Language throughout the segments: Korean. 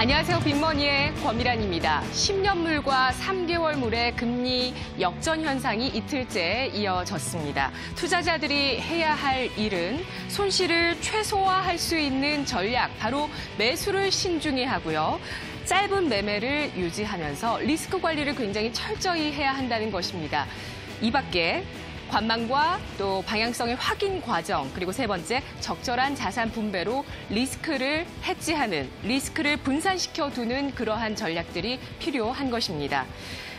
안녕하세요. 빅머니의 권미란입니다. 10년물과 3개월물의 금리 역전 현상이 이틀째 이어졌습니다. 투자자들이 해야 할 일은 손실을 최소화할 수 있는 전략, 바로 매수를 신중히 하고요. 짧은 매매를 유지하면서 리스크 관리를 굉장히 철저히 해야 한다는 것입니다. 이 밖에 관망과 또 방향성의 확인 과정, 그리고 세 번째, 적절한 자산 분배로 리스크를 해지하는, 리스크를 분산시켜두는 그러한 전략들이 필요한 것입니다.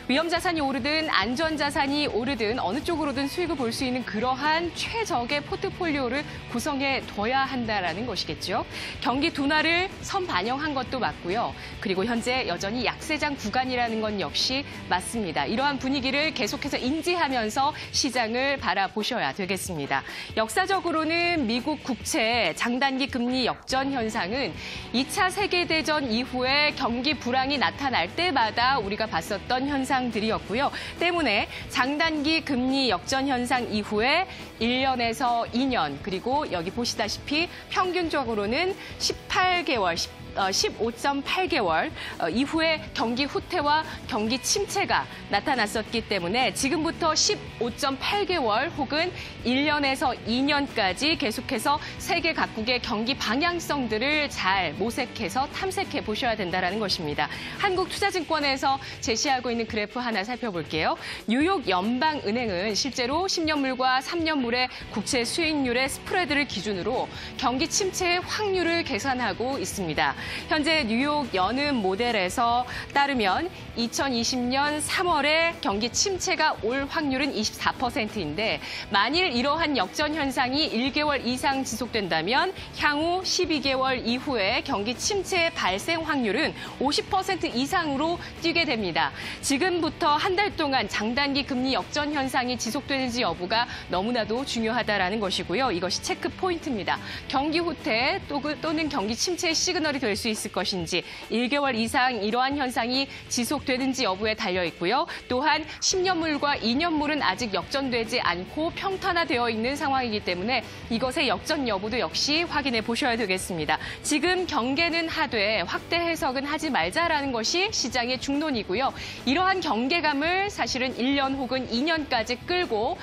위험 자산이 오르든 안전 자산이 오르든 어느 쪽으로든 수익을 볼 수 있는 그러한 최적의 포트폴리오를 구성해 둬야 한다라는 것이겠죠. 경기 둔화를 선반영한 것도 맞고요. 그리고 현재 여전히 약세장 구간이라는 건 역시 맞습니다. 이러한 분위기를 계속해서 인지하면서 시장을 바라보셔야 되겠습니다. 역사적으로는 미국 국채 장단기 금리 역전 현상은 2차 세계대전 이후에 경기 불황이 나타날 때마다 우리가 봤었던 현상들이었고요. 때문에 장단기 금리 역전 현상 이후에 1년에서 2년, 그리고 여기 보시다시피 평균적으로는 18개월, 15.8개월 이후에 경기 후퇴와 경기 침체가 나타났었기 때문에 지금부터 15.8개월 혹은 1년에서 2년까지 계속해서 세계 각국의 경기 방향성들을 잘 모색해서 탐색해 보셔야 된다는 것입니다. 한국투자증권에서 제시하고 있는 그래프 하나 살펴볼게요. 뉴욕 연방은행은 실제로 10년물과 3년물의 국채 수익률의 스프레드를 기준으로 경기 침체의 확률을 계산하고 있습니다. 현재 뉴욕 연은 모델에서 따르면 2020년 3월에 경기 침체가 올 확률은 24%인데 만일 이러한 역전 현상이 1개월 이상 지속된다면 향후 12개월 이후에 경기 침체 발생 확률은 50% 이상으로 뛰게 됩니다. 지금부터 한 달 동안 장단기 금리 역전 현상이 지속되는지 여부가 너무나도 중요하다라는 것이고요. 이것이 체크 포인트입니다. 경기 후퇴 또는 경기 침체의 시그널이 될 수 있을 것인지 1개월 이상 이러한 현상이 지속되는지 여부에 달려 있고요. 또한 10년물과 2년물은 아직 역전되지 않고 평탄화되어 있는 상황이기 때문에 이것의 역전 여부도 역시 확인해 보셔야 되겠습니다. 지금 경계는 하되 확대 해석은 하지 말자라는 것이 시장의 중론이고요. 이러한 경계감을 사실은 1년 혹은 2년까지 끌고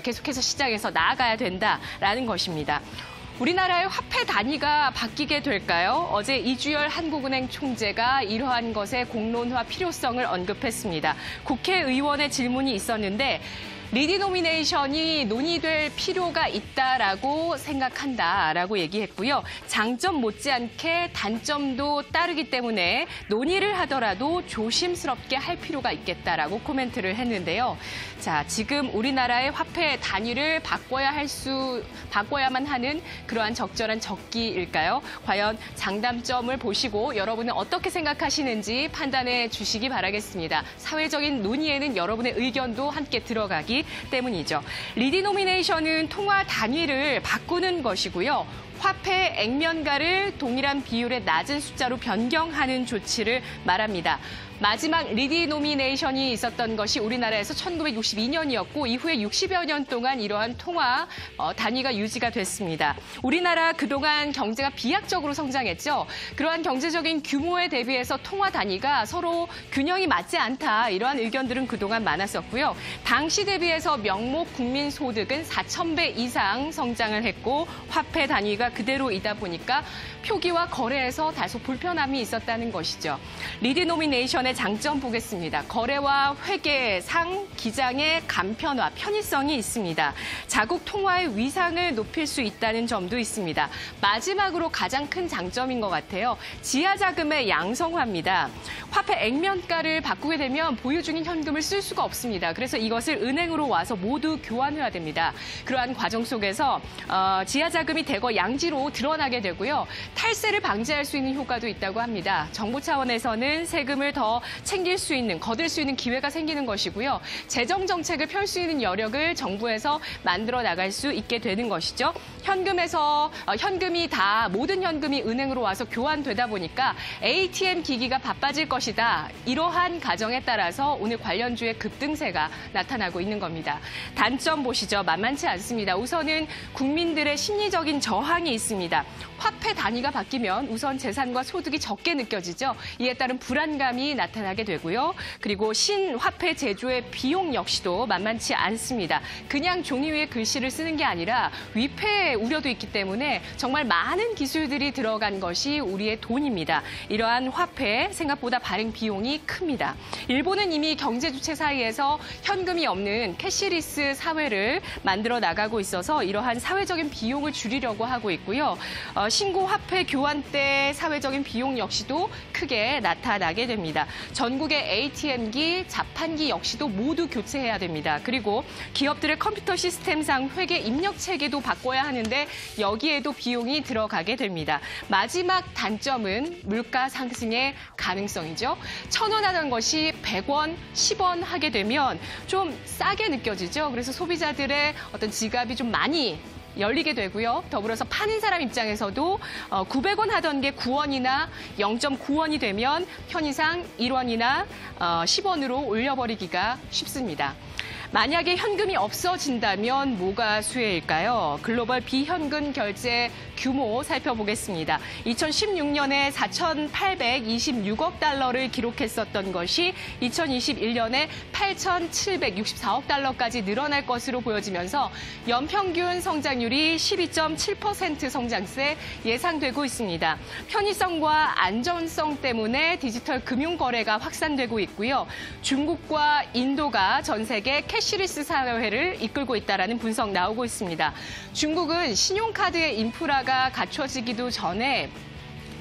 계속해서 시장에서 나아가야 된다라는 것입니다. 우리나라의 화폐 단위가 바뀌게 될까요? 어제 이주열 한국은행 총재가 이러한 것의 공론화 필요성을 언급했습니다. 국회의원의 질문이 있었는데 리디노미네이션이 논의될 필요가 있다라고 생각한다라고 얘기했고요. 장점 못지않게 단점도 따르기 때문에 논의를 하더라도 조심스럽게 할 필요가 있겠다라고 코멘트를 했는데요. 자, 지금 우리나라의 화폐 단위를 바꿔야만 하는 그러한 적절한 적기일까요? 과연 장단점을 보시고 여러분은 어떻게 생각하시는지 판단해 주시기 바라겠습니다. 사회적인 논의에는 여러분의 의견도 함께 들어가기 때문이죠. 리디노미네이션은 통화 단위를 바꾸는 것이고요. 화폐 액면가를 동일한 비율의 낮은 숫자로 변경하는 조치를 말합니다. 마지막 리디노미네이션이 있었던 것이 우리나라에서 1962년이었고 이후에 60여 년 동안 이러한 통화 단위가 유지가 됐습니다. 우리나라 그동안 경제가 비약적으로 성장했죠. 그러한 경제적인 규모에 대비해서 통화 단위가 서로 균형이 맞지 않다. 이러한 의견들은 그동안 많았었고요. 당시 대비해서 명목 국민소득은 4,000배 이상 성장을 했고 화폐 단위가 그대로이다 보니까 표기와 거래에서 다소 불편함이 있었다는 것이죠. 리디노미네이션의 장점 보겠습니다. 거래와 회계상 기장의 간편화, 편의성이 있습니다. 자국 통화의 위상을 높일 수 있다는 점도 있습니다. 마지막으로 가장 큰 장점인 것 같아요. 지하자금의 양성화입니다. 화폐 액면가를 바꾸게 되면 보유 중인 현금을 쓸 수가 없습니다. 그래서 이것을 은행으로 와서 모두 교환해야 됩니다. 그러한 과정 속에서 지하자금이 대거 양지로 드러나게 되고요. 탈세를 방지할 수 있는 효과도 있다고 합니다. 정부 차원에서는 세금을 더 챙길 수 있는, 거둘 수 있는 기회가 생기는 것이고요. 재정 정책을 펼 수 있는 여력을 정부에서 만들어 나갈 수 있게 되는 것이죠. 모든 현금이 은행으로 와서 교환되다 보니까 ATM 기기가 바빠질 것이다. 이러한 가정에 따라서 오늘 관련주의 급등세가 나타나고 있는 겁니다. 단점 보시죠. 만만치 않습니다. 우선은 국민들의 심리적인 저항이 불안이 있습니다. 화폐 단위가 바뀌면 우선 재산과 소득이 적게 느껴지죠. 이에 따른 불안감이 나타나게 되고요. 그리고 신화폐 제조의 비용 역시도 만만치 않습니다. 그냥 종이 위에 글씨를 쓰는 게 아니라 위패 우려도 있기 때문에 정말 많은 기술들이 들어간 것이 우리의 돈입니다. 이러한 화폐 생각보다 발행 비용이 큽니다. 일본은 이미 경제 주체 사이에서 현금이 없는 캐시리스 사회를 만들어 나가고 있어서 이러한 사회적인 비용을 줄이려고 하고 있고요. 신고 화폐 교환 때 사회적인 비용 역시도 크게 나타나게 됩니다. 전국의 ATM기, 자판기 역시도 모두 교체해야 됩니다. 그리고 기업들의 컴퓨터 시스템상 회계 입력 체계도 바꿔야 하는데 여기에도 비용이 들어가게 됩니다. 마지막 단점은 물가 상승의 가능성이죠. 1,000원 하던 것이 100원, 10원 하게 되면 좀 싸게 느껴지죠. 그래서 소비자들의 어떤 지갑이 좀 많이 열리게 되고요. 더불어서 파는 사람 입장에서도 900원 하던 게 9원이나 0.9원이 되면 편의상 1원이나 10원으로 올려버리기가 쉽습니다. 만약에 현금이 없어진다면 뭐가 수혜일까요? 글로벌 비현금 결제 규모 살펴보겠습니다. 2016년에 4,826억 달러를 기록했었던 것이 2021년에 8,764억 달러까지 늘어날 것으로 보여지면서 연평균 성장률이 12.7% 성장세 예상되고 있습니다. 편의성과 안전성 때문에 디지털 금융 거래가 확산되고 있고요. 중국과 인도가 전 세계 캐시리스 사회를 이끌고 있다는 분석 나오고 있습니다. 중국은 신용카드의 인프라가 갖춰지기도 전에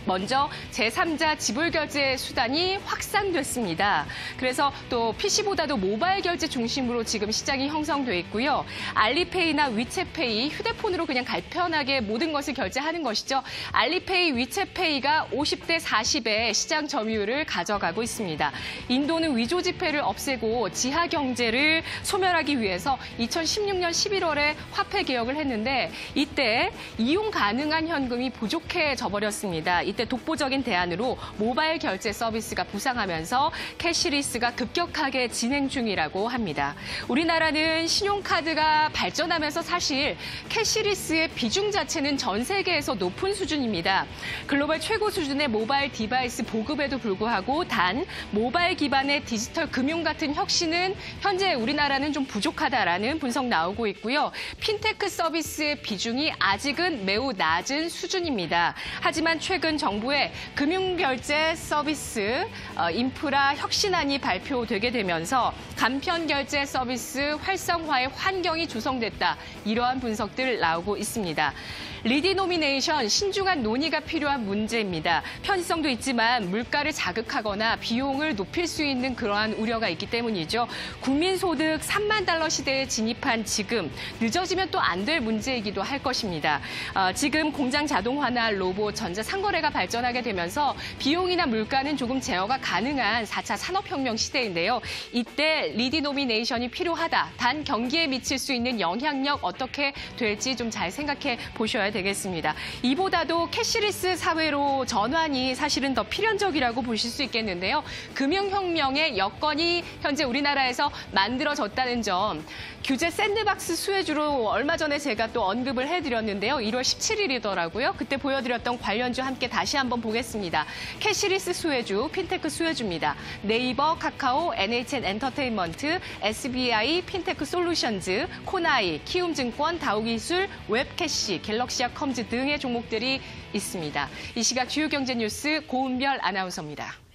먼저 제3자 지불 결제 수단이 확산됐습니다. 그래서 또 PC보다도 모바일 결제 중심으로 지금 시장이 형성돼 있고요. 알리페이나 위챗페이, 휴대폰으로 그냥 간편하게 모든 것을 결제하는 것이죠. 알리페이, 위챗페이가 50대 40의 시장 점유율을 가져가고 있습니다. 인도는 위조 지폐를 없애고 지하 경제를 소멸하기 위해서 2016년 11월에 화폐 개혁을 했는데 이때 이용 가능한 현금이 부족해져 버렸습니다. 이때 독보적인 대안으로 모바일 결제 서비스가 부상하면서 캐시리스가 급격하게 진행 중이라고 합니다. 우리나라는 신용카드가 발전하면서 사실 캐시리스의 비중 자체는 전 세계에서 높은 수준입니다. 글로벌 최고 수준의 모바일 디바이스 보급에도 불구하고 단 모바일 기반의 디지털 금융 같은 혁신은 현재 우리나라는 좀 부족하다라는 분석 나오고 있고요. 핀테크 서비스의 비중이 아직은 매우 낮은 수준입니다. 하지만 최근 정부의 금융결제 서비스 인프라 혁신안이 발표되게 되면서 간편결제 서비스 활성화의 환경이 조성됐다. 이러한 분석들 나오고 있습니다. 리디노미네이션, 신중한 논의가 필요한 문제입니다. 편의성도 있지만 물가를 자극하거나 비용을 높일 수 있는 그러한 우려가 있기 때문이죠. 국민소득 3만 달러 시대에 진입한 지금 늦어지면 또 안 될 문제이기도 할 것입니다. 지금 공장 자동화나 로봇, 전자 상거래가 발전하게 되면서 비용이나 물가는 조금 제어가 가능한 4차 산업혁명 시대인데요. 이때 리디노미네이션이 필요하다. 단 경기에 미칠 수 있는 영향력 어떻게 될지 좀 잘 생각해 보셔야 되겠습니다. 이보다도 캐시리스 사회로 전환이 사실은 더 필연적이라고 보실 수 있겠는데요. 금융혁명의 여건이 현재 우리나라에서 만들어졌다는 점, 규제 샌드박스 수혜주로 얼마 전에 제가 또 언급을 해드렸는데요. 1월 17일이더라고요. 그때 보여드렸던 관련주 함께 다시 한번 보겠습니다. 캐시리스 수혜주, 핀테크 수혜주입니다. 네이버, 카카오, NHN 엔터테인먼트, SBI, 핀테크 솔루션즈, 코나이, 키움증권, 다우기술, 웹캐시, 갤럭시아컴즈 등의 종목들이 있습니다. 이 시각 주요 경제 뉴스 고은별 아나운서입니다.